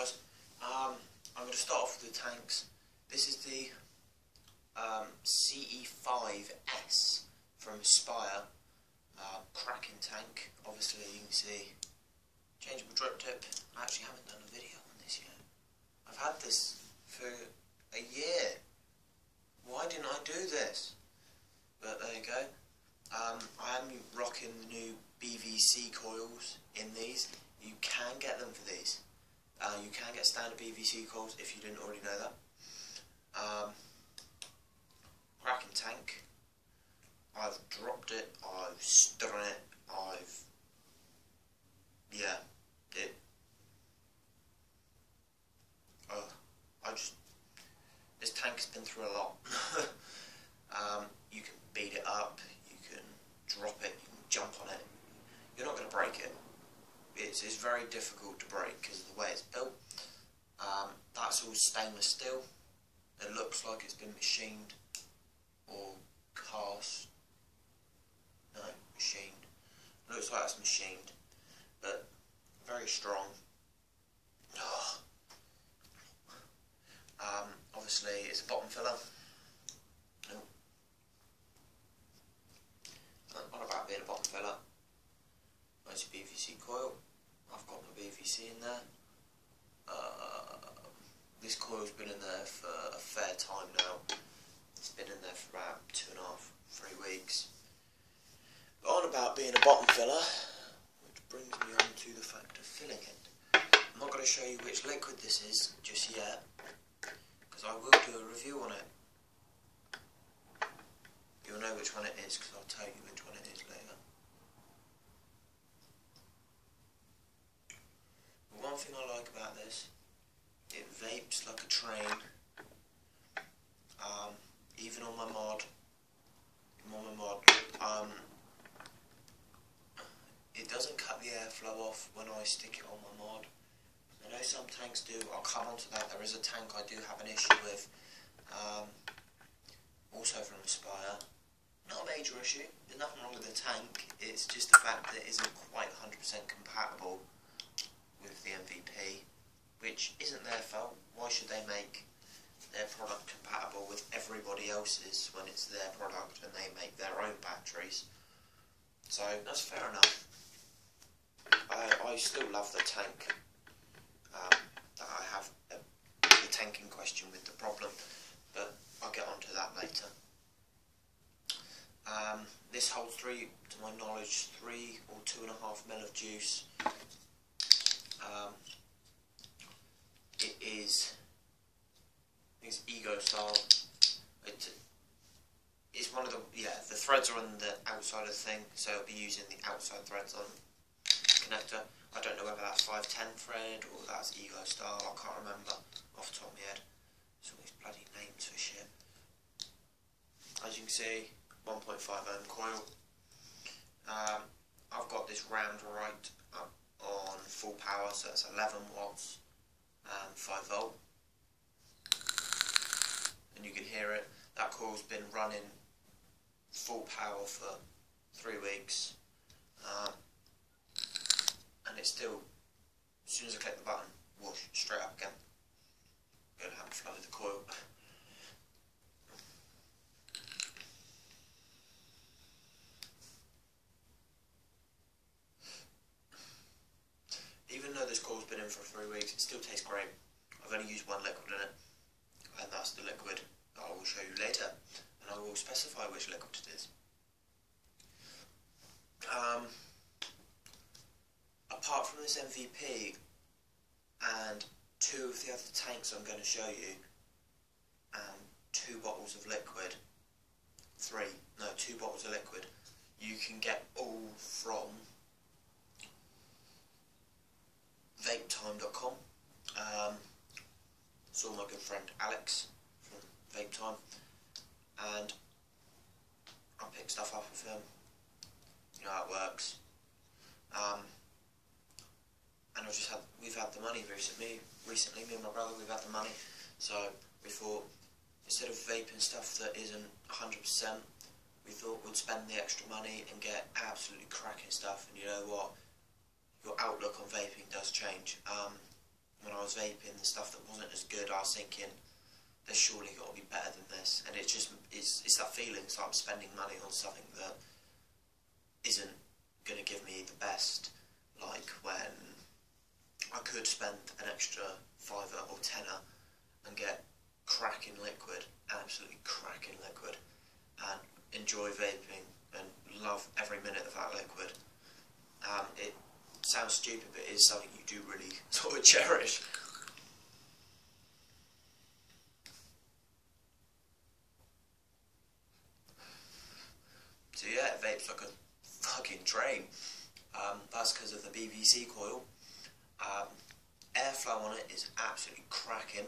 guys, I'm going to start off with the tanks. This is the Ce5s from Spire, cracking tank. Obviously you can see changeable drip tip. I actually haven't done a video on this yet. I've had this for a year. Why didn't I do this? But there you go. I am rocking the new BVC coils in these. You can get them for these. You can get standard BVC coils if you didn't already know that. Cracking tank. I've dropped it, I've stood on it, this tank's been through a lot. You can beat it up, you can drop it, you can jump on it. You're not going to break it. It's very difficult to break because of the way it's built. That's all stainless steel. It looks like it's been machined or cast. No, machined. It looks like it's machined, but very strong. Obviously, it's a bottom filler. Not about being a bottom filler. Nice BVC coil. I've got my BVC in there. This coil's been in there for a fair time now. It's been in there for about 2.5, 3 weeks. But on about being a bottom filler, which brings me on to the fact of filling it. I'm not going to show you which liquid this is just yet, because I will do a review on it. You'll know which one it is, because I'll tell you which one it is later. But one thing I like about this, it vapes like a train. Even on my mod, it doesn't cut the airflow off when I stick it on my mod. I know some tanks do. I'll come on to that. There is a tank I do have an issue with, also from Spire. Not a major issue. There's nothing wrong with the tank. It's just the fact that it isn't quite 100% compatible with the MVP, which isn't their fault. Why should they make their product compatible with everybody else's when it's their product and they make their own batteries? So that's fair enough. I still love the tank. That I have the tank in question with the problem, but I'll get onto that later. This holds to my knowledge, 3 or 2.5 ml of juice. It's Ego style. It's one of the the threads are on the outside of the thing, so I'll be using the outside threads on connector. I don't know whether that's 510 thread or that's Ego style. I can't remember off the top of my head. It's all these bloody names for shit. As you can see, 1.5 ohm coil. I've got this rammed right up on full power, so it's 11 watts and 5 volt. And you can hear it. That coil's been running full power for 3 weeks, and it's still, as soon as I click the button, whoosh, straight up again. I'm going to have to flood the coil. Even though this coil's been in for 3 weeks, it still tastes great. I've only used one liquid in it, and that's the liquid that I will show you later, and I will specify which liquid it is. Apart from this MVP and 2 of the other tanks I'm going to show you, and 2 bottles of liquid, 2 bottles of liquid, you can get all from vapetime.com. Saw my good friend Alex from Vapetime, and I picked stuff up with him. You know how it works. And we've had the money recently, me and my brother, we've had the money, so we thought, instead of vaping stuff that isn't 100%, we thought we'd spend the extra money and get absolutely cracking stuff. And you know what, your outlook on vaping does change. when I was vaping the stuff that wasn't as good, I was thinking, there's surely got to be better than this. And it's that feeling, so I'm spending money on something that isn't going to give me the best, like when I could spend an extra fiver or tenner and get cracking liquid, absolutely cracking liquid, and enjoy vaping and love every minute of that liquid. It sounds stupid, but it is something you do really sort of cherish. So yeah, it vapes like a fucking train. That's because of the BVC coil. Airflow on it is absolutely cracking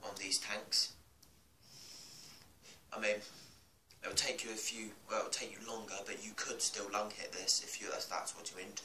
on these tanks. I mean, it'll take you it'll take you longer, but you could still lung hit this if that's what you're into.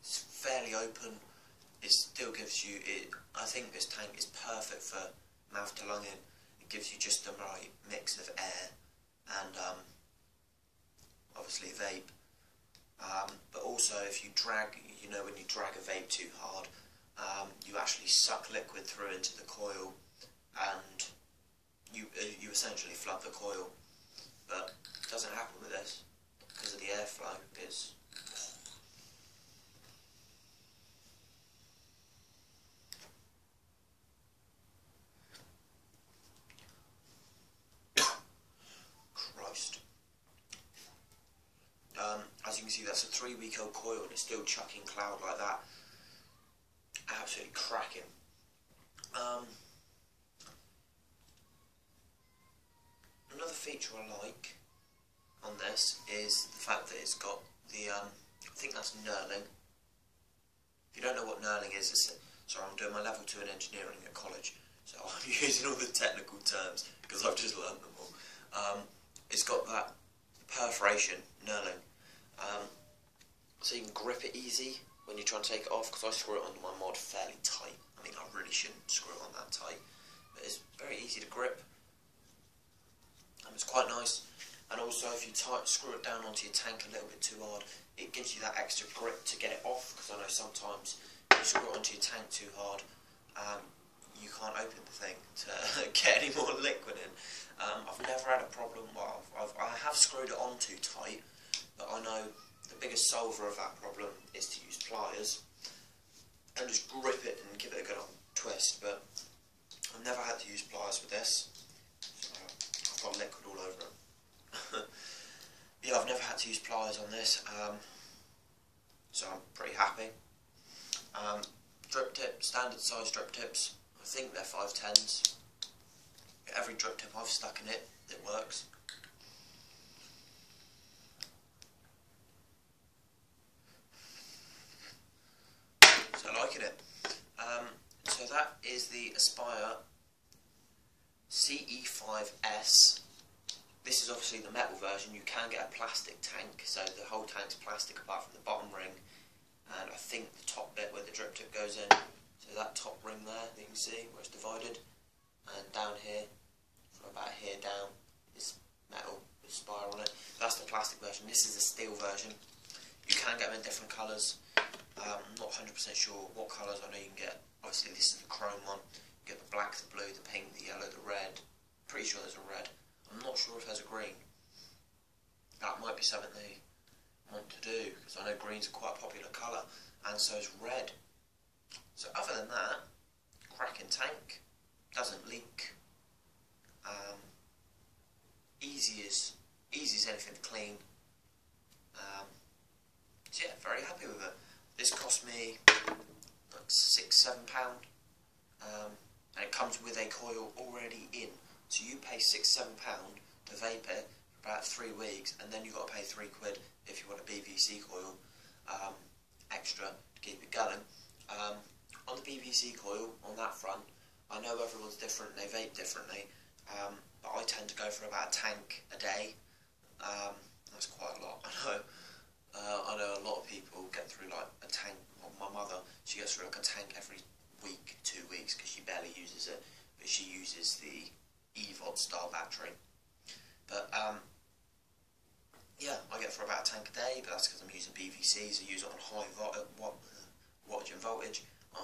It's fairly open. It still gives you, I think this tank is perfect for mouth to lung in. It gives you just the right mix of air and obviously vape. But also if you drag, when you drag a vape too hard, you actually suck liquid through into the coil and you essentially flood the coil. But it doesn't happen with this because of the airflow. It's Christ. As you can see, that's a 3-week-old coil and it's still chucking cloud like that. Absolutely cracking. Another feature I like on this is the fact that it's got the, I think that's knurling. If you don't know what knurling is, sorry, I'm doing my level 2 in engineering at college, so I'm using all the technical terms because I've just learned them all. It's got that perforation, knurling, so you can grip it easy when you try and take it off, because I screw it onto my mod fairly tight. I mean, I really shouldn't screw it on that tight, but it's very easy to grip. It's quite nice, and also if you screw it down onto your tank a little bit too hard, it gives you that extra grip to get it off, because I know sometimes if you screw it onto your tank too hard, you can't open the thing to get any more liquid in. I've never had a problem, well, I have screwed it on too tight, but I know the biggest solver of that problem is to use pliers and just grip it and give it a good old twist, but I've never had to use pliers with this. I've got liquid all over it. Yeah, I've never had to use pliers on this, so I'm pretty happy. Drip tip, standard size drip tips, I think they're 510s. Every drip tip I've stuck in it, it works. So liking it. So that is the Aspire Ce5s. This is obviously the metal version. You can get a plastic tank, so the whole tank's plastic apart from the bottom ring, and I think the top bit where the drip tip goes in. So that top ring there that you can see where it's divided, and down here, from about here down, is metal with Aspire on it. That's the plastic version. This is the steel version. You can get them in different colours. I'm not 100% sure what colours. I know you can get, obviously this is the chrome one. You get the black, the blue, the pink, the yellow, the red. Pretty sure there's a red. I'm not sure if there's a green. That might be something they want to do, because I know green's a quite popular colour, and so is red. So other than that, cracking tank, doesn't leak, easy as anything to clean. So yeah, very happy with it. This cost me like £6-7, and it comes with a coil already in. So you pay £6-7 to vape it for about 3 weeks, and then you've got to pay £3 if you want a BVC coil extra to keep it going. On the BVC coil, on that front, I know everyone's different, they vape differently, but I tend to go for about a tank a day. That's quite a lot, I know. I know a lot of people get through like a tank. Well, my mother, she gets through like a tank every week, 2 weeks, because she barely uses it, but she uses the EVOD style battery. But yeah, I get through about a tank a day, but that's because I'm using BVCs. I use it on high wattage and voltage.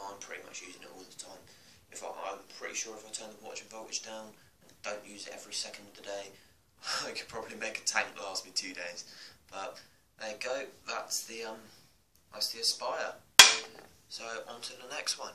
I'm pretty much using it all the time. I'm pretty sure if I turn the wattage and voltage down and don't use it every second of the day, I could probably make a tank last me 2 days. But there you go, that's the Aspire. So on to the next one.